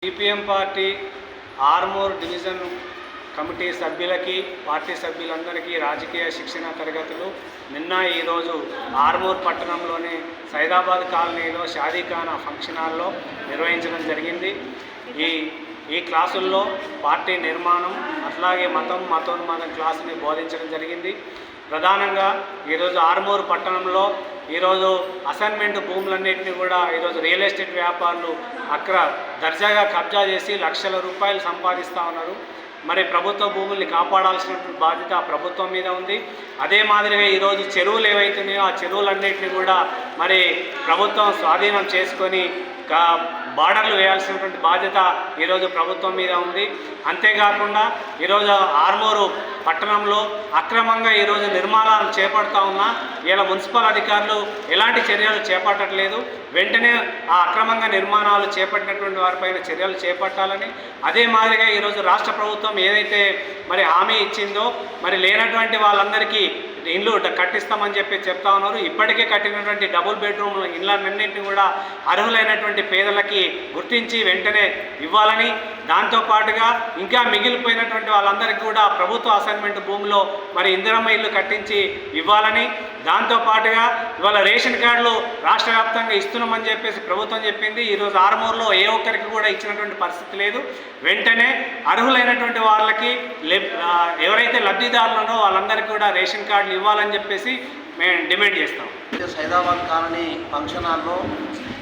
CPM party Armoor division committee సభ్యులకి party సభ్యులందరికీ రాజకీయ శిక్షణ తరగతులు ఈరోజు ఆర్మూర్ పట్టణంలోని సైదాబాద్ కాలనీలో షాదీఖానా ఫంక్షన్ హాల్లో నిర్వహించడం జరిగింది. ఈ క్లాసుల్లో పార్టీ నిర్మాణం అట్లాగే మతోన్మాదం క్లాసుని బోధించడం జరిగింది. ప్రధానంగా ఈరోజు ఆర్మూర్ పట్టణంలో ఈరోజు అసైన్మెంట్ భూములన్నింటినీ కూడా ఈరోజు రియల్ ఎస్టేట్ వ్యాపారులు అక్కడ దర్జాగా కబ్జా చేసి లక్షల రూపాయలు సంపాదిస్తూ ఉన్నారు. మరి ప్రభుత్వ భూముల్ని కాపాడాల్సినటువంటి బాధ్యత ప్రభుత్వం మీద ఉంది. అదే మాదిరిగా ఈరోజు చెరువులు ఏవైతున్నాయో ఆ చెరువులన్నింటినీ కూడా మరి ప్రభుత్వం స్వాధీనం చేసుకొని బార్డర్లు వేయాల్సినటువంటి బాధ్యత ఈరోజు ప్రభుత్వం మీద ఉంది. అంతేకాకుండా ఈరోజు ఆర్మూరు పట్టణంలో అక్రమంగా ఈరోజు నిర్మాణాలు చేపడతా ఉన్నా ఇలా మున్సిపల్ అధికారులు ఎలాంటి చర్యలు చేపట్టట్లేదు. వెంటనే ఆ అక్రమంగా నిర్మాణాలు చేపట్టినటువంటి వారిపైన చర్యలు చేపట్టాలని, అదే మాదిరిగా ఈరోజు రాష్ట్ర ప్రభుత్వం ఏదైతే మరి హామీ ఇచ్చిందో మరి లేనటువంటి వాళ్ళందరికీ ఇల్లు కట్టిస్తామని చెప్తా ఉన్నారు. ఇప్పటికే కట్టినటువంటి డబుల్ బెడ్రూమ్ ఇళ్ళన్నింటినీ కూడా అర్హులైనటువంటి పేదలకి గుర్తించి వెంటనే ఇవ్వాలని, దాంతోపాటుగా ఇంకా మిగిలిపోయినటువంటి వాళ్ళందరికీ కూడా ప్రభుత్వ అసైన్మెంట్ భూమిలో మరి ఇందిరమ్మ ఇల్లు కట్టించి ఇవ్వాలని, దాంతోపాటుగా ఇవాళ రేషన్ కార్డులు రాష్ట్ర వ్యాప్తంగా ఇస్తున్నామని ప్రభుత్వం చెప్పింది. ఈరోజు ఆర్మూర్లో ఏ ఒక్కరికి కూడా ఇచ్చినటువంటి పరిస్థితి లేదు. వెంటనే అర్హులైనటువంటి వాళ్ళకి ఎవరైతే లబ్ధిదారులున్నో వాళ్ళందరికీ కూడా రేషన్ కార్డులు ఇవ్వాలని మేము డిమాండ్ చేస్తాం. సైదాబాద్ కాలనీ ఫంక్షన్ హాల్లో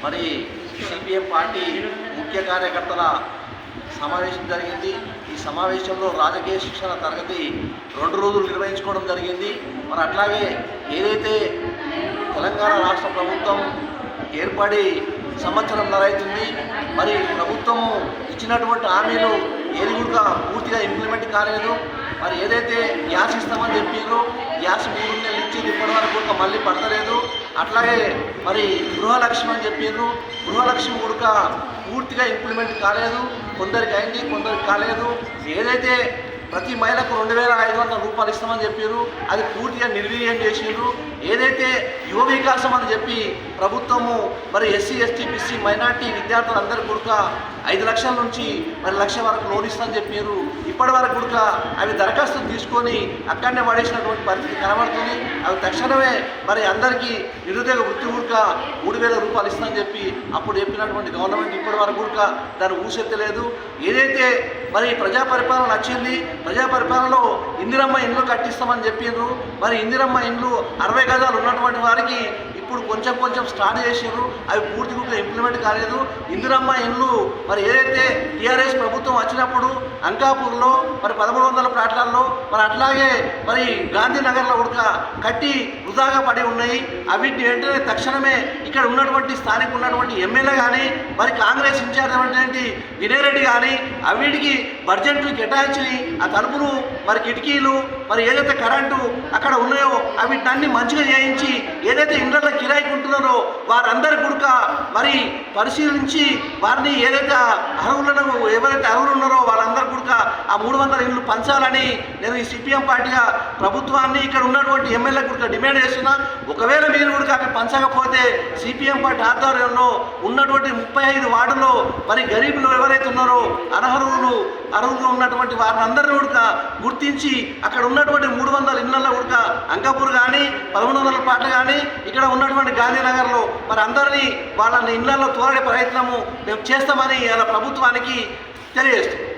మరి సిపిఎం పార్టీ ముఖ్య కార్యకర్తల సమావేశం జరిగింది. ఈ సమావేశంలో రాజకీయ శిక్షణ తరగతి 2 రోజులు నిర్వహించుకోవడం జరిగింది. మరి అట్లాగే ఏదైతే తెలంగాణ రాష్ట్ర ప్రభుత్వం ఏర్పడి సంవత్సరంన్నర అవుతుంది, మరి ప్రభుత్వము ఇచ్చినటువంటి హామీలు ఏది కూడా పూర్తిగా ఇంప్లిమెంట్ కాలేదు. మరి ఏదైతే గ్యాస్ ఇస్తామని చెప్పారో గ్యాస్ 3 నెలలు ఇచ్చింది, ఇప్పటి వరకు మళ్ళీ పడతలేదు. అట్లాగే మరి గృహలక్ష్మి అని చెప్పారు, గృహలక్ష్మి కూడా పూర్తిగా ఇంప్లిమెంట్ కాలేదు. కొందరికి అయింది, కొందరికి కాలేదు. ఏదైతే ప్రతి మహిళకు 2500 రూపాయలు ఇస్తామని చెప్పారు, అది పూర్తిగా నిర్వీర్యం చేసిండ్రు. ఏదైతే యువ వికాసం అని చెప్పి ప్రభుత్వము మరి ఎస్సీ ఎస్టీ బీసీ మైనార్టీ విద్యార్థులందరికీ కూడా 5 లక్షల నుంచి మరి 1 లక్ష వరకు లోన్ ఇస్తామని చెప్పారు. ఇప్పటి వరకు కూడా అవి దరఖాస్తులు తీసుకొని అక్కడనే పడేసినటువంటి పరిస్థితి కనబడుతుంది. అవి తక్షణమే మరి అందరికీ నిరుద్యోగ వృత్తి కూడా 3000 రూపాయలు ఇస్తామని చెప్పి అప్పుడు చెప్పినటువంటి గవర్నమెంట్ ఇప్పటి వరకు కూడా దాన్ని ఊసెత్తలేదు. ఏదైతే మరి ప్రజా పరిపాలన వచ్చింది, ప్రజా పరిపాలనలో ఇందిరమ్మ ఇండ్లు కట్టిస్తామని చెప్పిండ్రు. మరి ఇందిరమ్మ ఇండ్లు 60 గజాలు ఉన్నటువంటి వారికి ఇప్పుడు కొంచెం స్టార్ట్ చేసారు, అవి పూర్తిగా ఇంప్లిమెంట్ కాలేదు. ఇందిరమ్మ ఇండ్లు మరి ఏదైతే టీఆర్ఎస్ ప్రభుత్వం వచ్చినప్పుడు అంకాపూర్లో మరి 1300 ప్లాట్లలో మరి అట్లాగే మరి గాంధీనగర్లో ఉడక కట్టి వృధాగా పడి ఉన్నాయి. అవిటిని వెంటనే తక్షణమే ఇక్కడ ఉన్నటువంటి స్థానిక ఉన్నటువంటి ఎమ్మెల్యే కానీ మరి కాంగ్రెస్ ఇన్ఛార్జ్ అయినటువంటి వినయ్ రెడ్డి కానీ అవిటికి బడ్జెట్లు కేటాయించి ఆ తలుపులు మరి కిటికీలు మరి ఏదైతే కరెంటు అక్కడ ఉన్నాయో అవిటన్ని మంచిగా చేయించి ఏదైతే ఇండ్ల కిరాయికి ఉంటున్నారో వారందరి గుడక మరి పరిశీలించి వారిని ఏదైతే ఎవరైతే అర్హులు ఉన్నారో వాళ్ళందరూ గుడక ఆ 300 ఇండ్లు పంచాలని నేను ఈ సిపిఎం పార్టీగా ప్రభుత్వాన్ని ఇక్కడ ఉన్నటువంటి ఎమ్మెల్యే గుడక డిమాండ్ చేస్తున్నా. ఒకవేళ మీరు గుడక అవి పంచకపోతే సిపిఎం పార్టీ ఆధ్వర్యంలో ఉన్నటువంటి 35 వార్డుల్లో మరి గరీబులు ఎవరైతే ఉన్నారో అర్హులు ఉన్నటువంటి వారిని అందరినీ కూడా గుర్తించి అక్కడ ఉన్నటువంటి 300 ఇళ్లలో కూడా అంకాపూర్ కానీ 1300 ప్లాట్లు కానీ ఇక్కడ ఉన్నటువంటి గాంధీనగర్లో మరి అందరినీ వాళ్ళని ఇళ్లలో తోలడే ప్రయత్నము మేము చేస్తామని ఇలా ప్రభుత్వానికి తెలియజేస్తాం.